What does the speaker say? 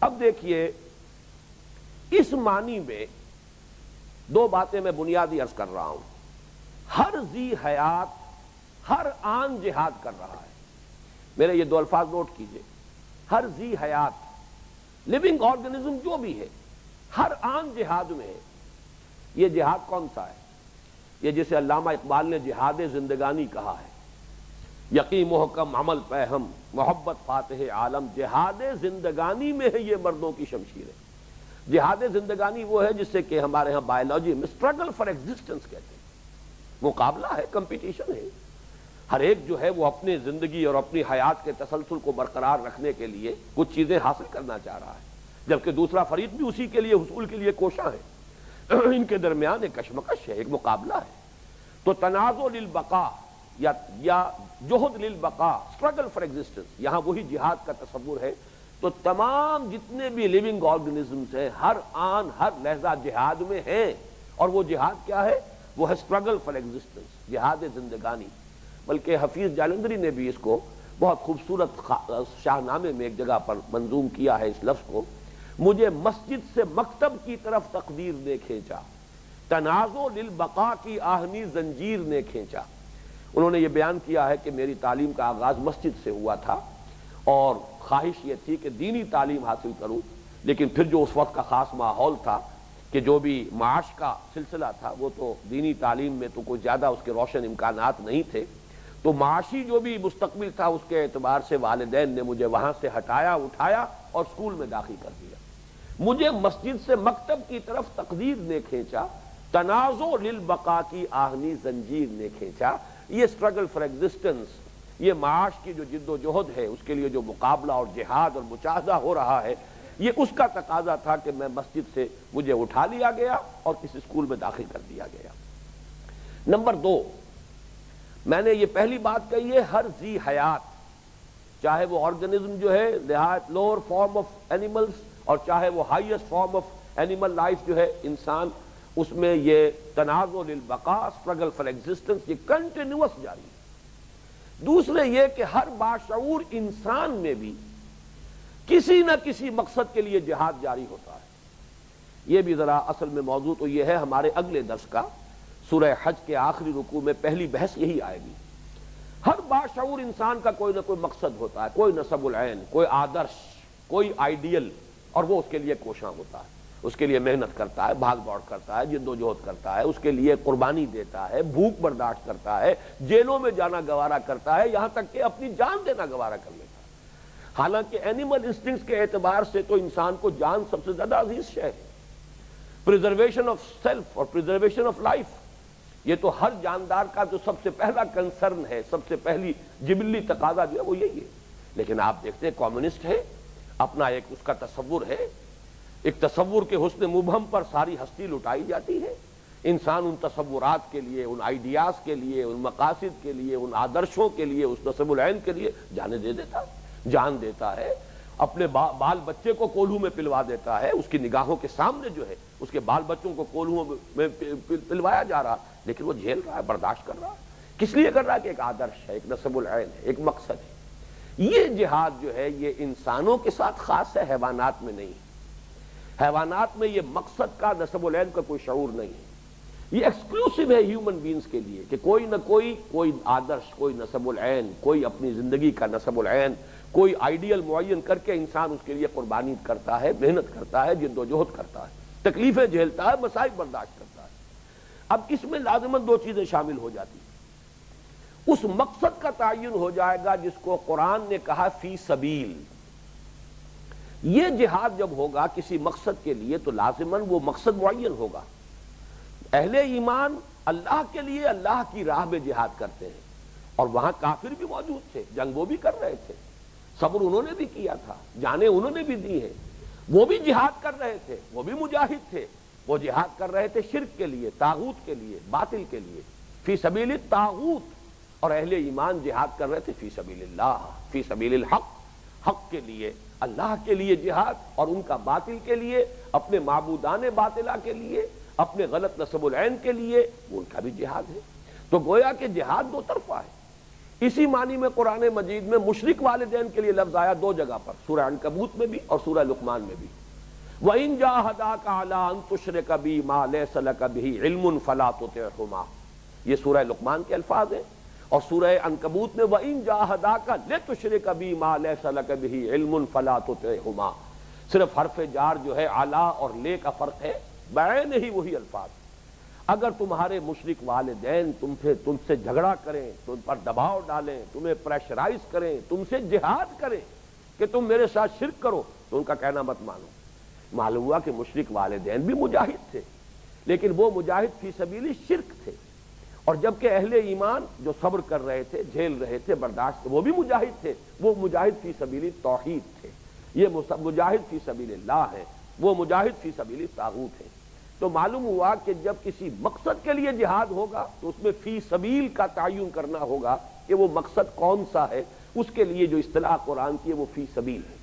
اب دیکھیے اس معنی میں دو باتیں میں بنیادی عرض کر رہا ہوں. ہر ذی حیات ہر آن جہاد کر رہا ہے. میرے یہ دو الفاظ نوٹ کیجئے. ہر ذی حیات لیونگ آرگنزم جو بھی ہے ہر آن جہاد میں ہے. یہ جہاد کون سا ہے؟ یہ جسے علامہ اقبال نے جہاد زندگانی کہا ہے. یقین محکم عمل پہم محبت فاتح عالم. جہاد زندگانی میں ہے یہ مردوں کی شمشیریں. جہاد زندگانی وہ ہے جس سے کہ ہمارے ہاں بایولوجی میں اسٹرگل فار ایگزسٹنس کہتے ہیں. مقابلہ ہے، کمپٹیشن ہے. ہر ایک جو ہے وہ اپنی زندگی اور اپنی حیات کے تسلسل کو برقرار رکھنے کے لیے کچھ چیزیں حاصل کرنا چاہ رہا ہے، جبکہ دوسرا فریق بھی اسی کے لیے حصول کے لیے کوشاں ہے. ان کے درمیان ایک کشمکش ہے، ایک مقابلہ ہے. تو تنازع للبقاء یا جہد للبقاء، اسٹرگل فار ایگزسٹنس، یہاں وہی جہاد کا تصور ہے. تو تمام جتنے بھی لیونگ آرگنزمز ہیں ہر آن ہر لحظہ جہاد میں ہیں. اور وہ جہاد کیا ہے؟ وہ ہے اسٹرگل فار ایگزسٹنس، جہاد زندگانی. بلکہ حفیظ جالندری نے بھی اس کو بہت خوبصورت شاہنامے میں ایک جگہ پر منظوم کیا ہے اس لفظ کو. مجھے مسجد سے مکتب کی طرف تقدیر نے کھینچا، تنازع للبقاء کی آہنی زنجیر نے کھینچا. انہوں نے یہ بیان کیا ہے کہ میری تعلیم کا آغاز مسجد سے ہوا تھا اور خواہش یہ تھی کہ دینی تعلیم حاصل کروں. لیکن پھر جو اس وقت کا خاص ماحول تھا کہ جو بھی معاش کا سلسلہ تھا وہ تو دینی تعلیم میں تو کوئی زیادہ اس کے روشن امکانات نہیں تھے. تو معاشی جو بھی مستقبل تھا اس کے اعتبار سے والدین نے مجھے وہاں سے ہٹایا اٹھایا اور اسکول میں داخل کر دیا. مجھے مسجد سے مکتب کی طرف تقدیر نے کھینچا، تنازع للبقاء کی آہنی زنجیر نے کھینچا. یہ اسٹرگل فار ایگزسٹنس، یہ معاش کی جو جد و جہد ہے اس کے لیے جو مقابلہ اور جہاد اور مجاہدہ ہو رہا ہے، یہ اس کا تقاضا تھا کہ میں مسجد سے مجھے اٹھا لیا گیا اور کسی اسکول میں داخل کر دیا گیا. نمبر دو، میں نے یہ پہلی بات کہی ہے ہر ذی حیات، چاہے وہ آرگنزم جو ہے نہایت لوور فارم آف اینیملز اور چاہے وہ highest form of animal life جو ہے انسان، اس میں یہ تنازع للبقاء، اسٹرگل فار ایگزسٹنس، یہ کنٹینیوس جاری ہے. دوسرے یہ کہ ہر باشعور انسان میں بھی کسی نہ کسی مقصد کے لیے جہاد جاری ہوتا ہے. یہ بھی ذرا اصل میں موضوع تو یہ ہے ہمارے اگلے درس کا. سورہ حج کے آخری رکوع میں پہلی بحث یہی آئے گی. ہر باشعور انسان کا کوئی نہ کوئی مقصد ہوتا ہے، کوئی نصب العین، کوئی آدرش، کوئی آئیڈیل، اور وہ اس کے لیے کوشاں ہوتا ہے. اس کے لیے محنت کرتا ہے، بھاگ دوڑ کرتا ہے، جد و جہد کرتا ہے، اس کے لیے قربانی دیتا ہے، بھوک برداشت کرتا ہے، جیلوں میں جانا گوارا کرتا ہے، یہاں تک کہ اپنی جان دینا گوارا کر لیتا ہے. حالانکہ اینیمل انسٹنکٹس کے اعتبار سے تو انسان کو جان سب سے زیادہ عزیز شے ہے. پریزرویشن آف سیلف اور پریزرویشن آف لائف، یہ تو ہر جاندار کا جو سب سے پہلا کنسرن ہے، سب سے پہلی جبلی تقاضا جو ہے وہ یہی ہے. لیکن آپ دیکھتے ہیں کمیونسٹ ہے، اپنا ایک اس کا تصور ہے، ایک تصور کے حسن مبہم پر ساری ہستی لٹائی جاتی ہے. انسان ان تصورات کے لیے، ان آئیڈیاز کے لیے، ان مقاصد کے لیے، ان آدرشوں کے لیے، اس نصب العین کے لیے جانے دے دیتا ہے، جان دیتا ہے. اپنے بال بچے کو کولہوں میں پلوا دیتا ہے، اس کی نگاہوں کے سامنے جو ہے اس کے بال بچوں کو کولہوں میں پلوایا جا رہا، لیکن وہ جھیل رہا ہے، برداشت کر رہا ہے. کس لیے کر رہا ہے؟ کہ ایک آدرش ہے، ایک نصب العین ہے، ایک مقصد ہے. یہ جہاد جو ہے یہ انسانوں کے ساتھ خاص ہے، حیوانات میں نہیں. حیوانات میں یہ مقصد کا، نصب العین کا کوئی شعور نہیں ہے. یہ ایکسکلوسیو ہے ہیومن بینز کے لیے کہ کوئی نہ کوئی آدرش، کوئی نصب العین، کوئی اپنی زندگی کا نصب العین، کوئی آئیڈیل معین کر کے انسان اس کے لیے قربانی کرتا ہے، محنت کرتا ہے، جد و جہد کرتا ہے، تکلیفیں جھیلتا ہے، مصائب برداشت کرتا ہے. اب اس میں لازماً دو چیزیں شامل ہو جاتی ہیں. اس مقصد کا تعین ہو جائے گا جس کو قرآن نے کہا فی سبیل. یہ جہاد جب ہوگا کسی مقصد کے لیے تو لازماً وہ مقصد معین ہوگا. اہل ایمان اللہ کے لیے اللہ کی راہ میں جہاد کرتے ہیں، اور وہاں کافر بھی موجود تھے، جنگ وہ بھی کر رہے تھے، صبر انہوں نے بھی کیا تھا، جانیں انہوں نے بھی دی ہیں، وہ بھی جہاد کر رہے تھے، وہ بھی مجاہد تھے. وہ جہاد کر رہے تھے شرک کے لیے، طاغوت کے لیے، باطل کے لیے، فی سبیل الطاغوت. اور اہل ایمان جہاد کر رہے تھے فی سبیل اللہ، فی سبیل الحق، حق کے لیے، اللہ کے لیے جہاد، اور ان کا باطل کے لیے، اپنے معبودان باطلہ کے لیے، اپنے غلط نصب العین کے لیے، ان کا بھی جہاد ہے. تو گویا کہ جہاد دو طرفہ ہے. اسی معنی میں قرآن مجید میں مشرک والدین کے لیے لفظ آیا دو جگہ پر، سورہ عنکبوت میں بھی اور سورہ لقمان میں بھی۔ وَإِن جَاهَدَاكَ عَلَىٰ أَن تُشْرِكَ بِي مَا لَيْسَ لَكَ بِهِ عِلْمٌ فَلَا تُطِعْهُمَا، یہ سورہ لقمان کے الفاظ ہیں، اور سورہ عنکبوت میں وَإِن جَاهَدَاكَ لِتُشْرِكَ بِي مَا لَيْسَ لَكَ بِهِ عِلْمٌ فَلَا تُطِعْهُمَا، صرف حرف جار جو ہے علی اور لے کا فرق ہے، بعین ہی وہی الفاظ۔ اگر تمہارے مشرک والدین تم سے جھگڑا کریں، تم پر دباؤ ڈالیں، تمہیں پریشرائز کریں، تم سے جہاد کریں کہ تم میرے ساتھ شرک کرو، تو ان کا کہنا مت مانو۔ معلوم ہوا کہ مشرک والدین بھی مجاہد تھے، لیکن وہ مجاہد فی سبیل شرک تھے، اور جبکہ اہل ایمان جو صبر کر رہے تھے، جھیل رہے تھے، برداشت، وہ بھی مجاہد تھے، وہ مجاہد فی سبیل توحید تھے۔ یہ مجاہد فی سبیل اللہ ہے، وہ مجاہد فی سبیل طاغوت ہے۔ تو معلوم ہوا کہ جب کسی مقصد کے لیے جہاد ہوگا تو اس میں فی سبیل کا تعین کرنا ہوگا کہ وہ مقصد کون سا ہے، اس کے لیے جو اصطلاح قرآن کی ہے وہ فی سبیل ہے۔